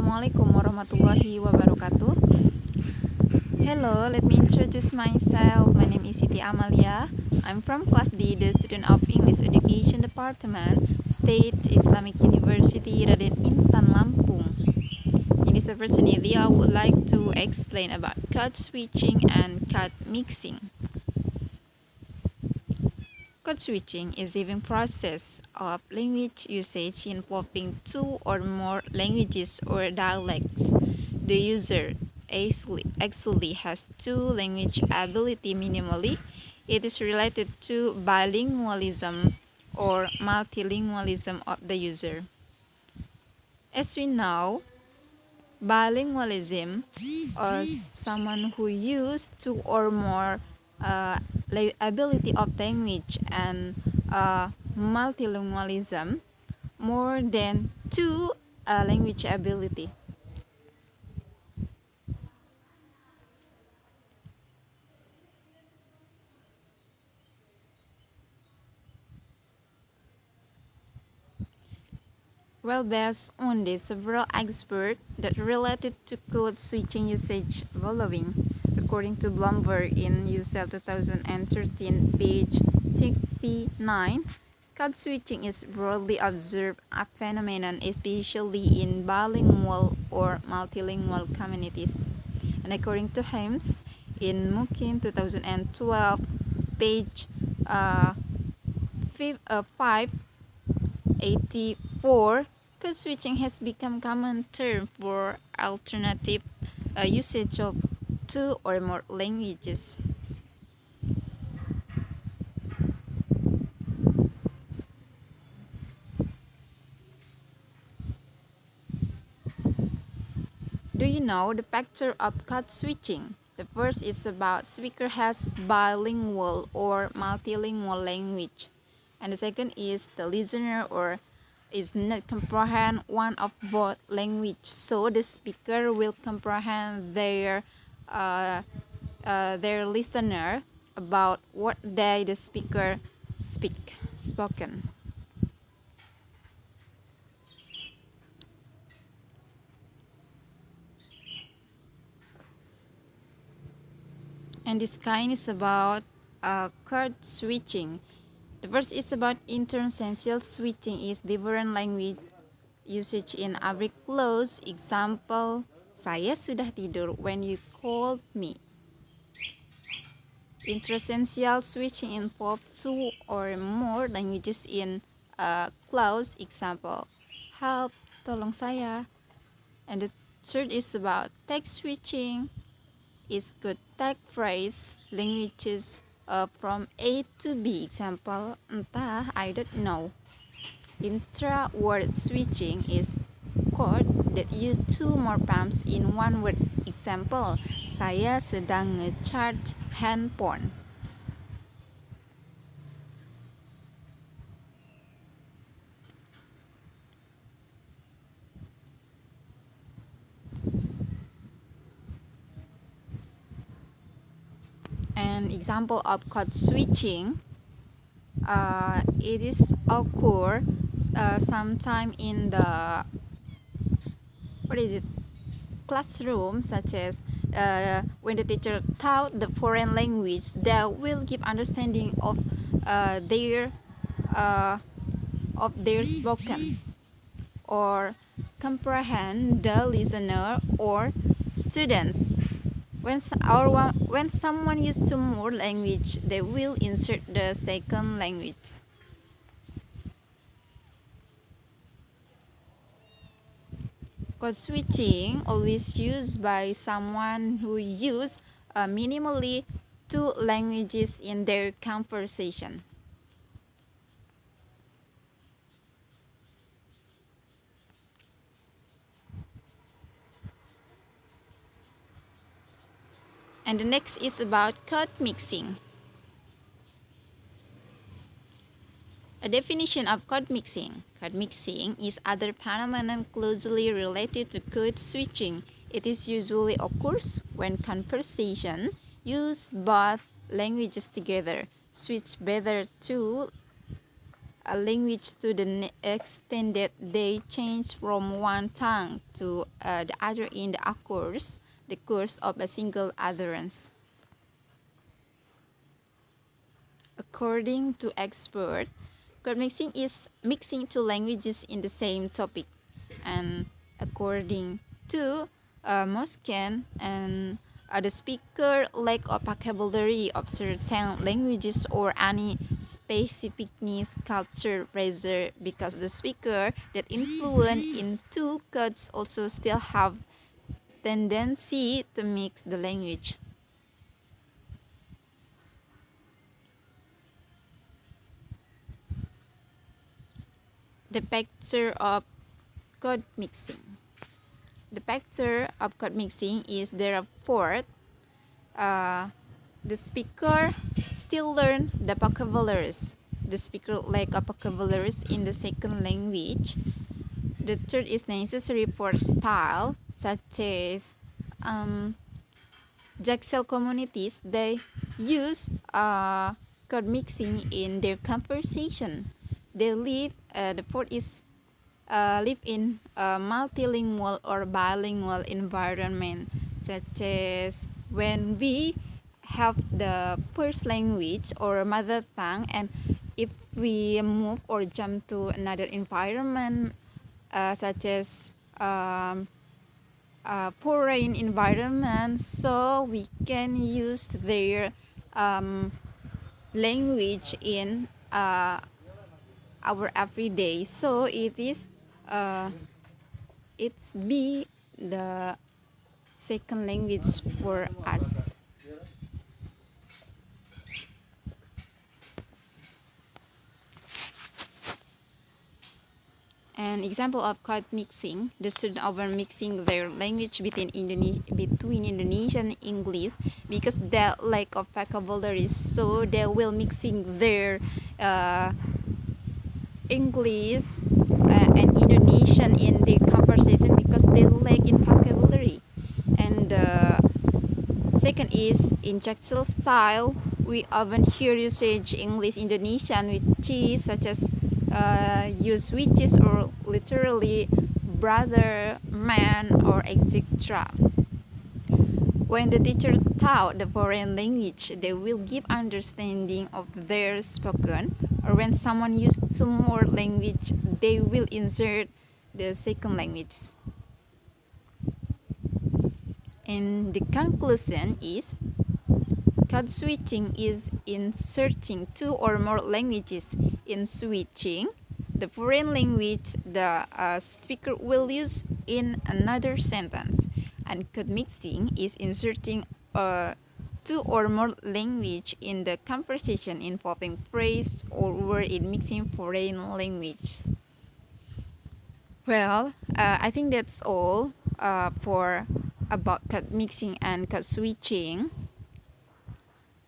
Assalamualaikum warahmatullahi wabarakatuh. Hello, let me introduce myself. My name is Siti Amaliah. I'm from Class D, the student of English Education Department, State Islamic University, Raden Intan, Lampung. In this opportunity, I would like to explain about code switching and code mixing. Code switching is a living process of language usage involving two or more languages or dialects. The user actually has two language ability minimally. It is related to bilingualism or multilingualism of the user. As we know, bilingualism is someone who uses two or more ability of language, and multilingualism more than two language ability. Well, based on the several experts that related to code switching usage following, according to Bloomberg in UCL 2013, page 69, code switching is broadly observed a phenomenon, especially in bilingual or multilingual communities. And according to Helms in Mukin 2012, page 584, code switching has become common term for alternative usage of two or more languages. Do you know the factor of code switching? The first is about speaker has bilingual or multilingual language, and the second is the listener or is not comprehend one of both language, so the speaker will comprehend their listener about what they the speaker spoken. And this kind is about code switching. The first is about interstitial switching, is different language usage in every clause. Example, saya sudah tidur when you called me. Interstitial switching involves two or more languages in a clause. Example, help, tolong saya. And the third is about text switching. Is could take phrase languages from A to B. Example, entah, I don't know. Intra-word switching is code that use two more pumps in one word. Example, saya sedang nge-charge handphone. An example of code switching, it is occur sometime in the classroom, such as when the teacher taught the foreign language, they will give understanding of their spoken, or comprehend the listener or students. When someone uses two more language, they will insert the second language. Code switching always used by someone who use minimally two languages in their conversation. And the next is about code mixing. A definition of code mixing. Code mixing is other phenomenon closely related to code switching. It is usually occurs when conversation use both languages together, switch better to a language to the extent that they change from one tongue to the other in the course of a single utterance. According to experts, code mixing is mixing two languages in the same topic, and according to Moscan and the speaker lack of vocabulary of certain languages or any specific niche culture pressure because the speaker that influent in two codes also still have tendency to mix the language. The picture of code mixing. The picture of code mixing is therefore the speaker still learn the vocabularies. The speaker lack of vocabularies in the second language. The third is necessary for style, such as Jaxel communities. They use code mixing in their conversation. They live. The fourth is live in a multilingual or bilingual environment, such as when we have the first language or mother tongue, and if we move or jump to another environment, such as foreign environment, so we can use their language in our everyday. So it's be the second language for us. An example of code mixing: the student over mixing their language between Indonesian and English because they lack of vocabulary, so they will mixing their English and Indonesian in their conversation because they lack in vocabulary. And the second is in textual style. We often hear usage English Indonesian which is such as use which is or literally brother, man, or etc. When the teacher taught the foreign language, they will give understanding of their spoken, or when someone used two more language, they will insert the second language. And the conclusion is code switching is inserting two or more languages. In switching, the foreign language the speaker will use in another sentence. And code mixing is inserting two or more language in the conversation involving phrase or word in mixing foreign language. Well, I think that's all for about code mixing and code switching.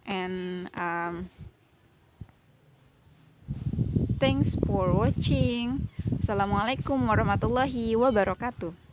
And thanks for watching. Assalamualaikum warahmatullahi wabarakatuh.